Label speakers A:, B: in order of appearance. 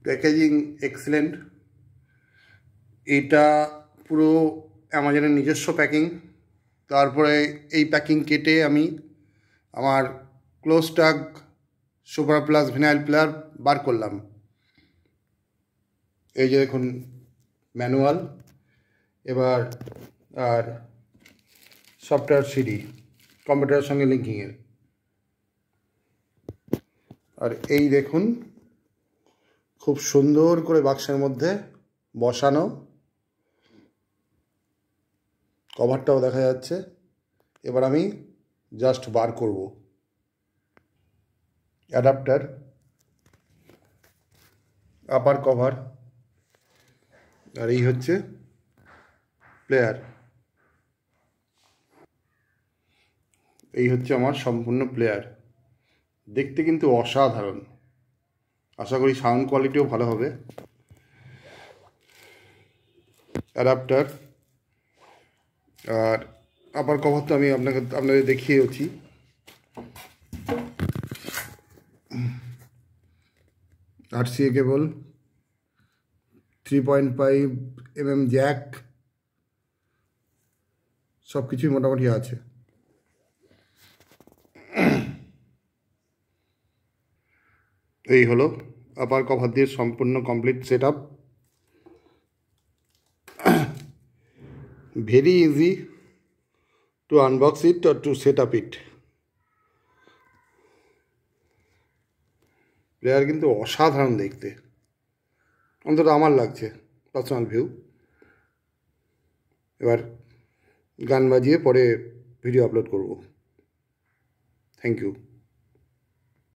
A: Packaging excellent. এটা পুরো অ্যামাজনের নিজস্ব প্যাকিং। তারপরে এই প্যাকিং কেটে আমি আমার ক্লোজটাগ সুপার প্লাস ভিনাইল প্লেয়ার বার করলাম। এই যে দেখুন ম্যানুয়াল, এবার আর সফটওয়্যার সিডি কম্পিউটারের সঙ্গে লিঙ্কিংয়ের। আর এই দেখুন খুব সুন্দর করে বাক্সের মধ্যে বসানো, কভারটাও দেখা যাচ্ছে। এবার আমি জাস্ট বার করব। অ্যাডাপ্টার, আপার কভার, আর এই হচ্ছে প্লেয়ার। এই হচ্ছে আমার সম্পূর্ণ প্লেয়ার। দেখতে কিন্তু অসাধারণ। আশা করি সাউন্ড কোয়ালিটিও ভালো হবে। অ্যাডাপ্টার আর আপার কভার তো আমি আপনাদের দেখিয়েছি। RCA কেবল, 3.5 mm জ্যাক, সব কিছুই মোটামুটি আছে। এই হলো আপার কভার দিয়ে সম্পূর্ণ complete set up. Very easy to unbox it or to set up it. Player কিন্তু অসাধারণ দেখতে, অন্তত আমার লাগছে, পার্সোনাল ভিউ। এবার গান বাজিয়ে পরে ভিডিও আপলোড করব। Thank you.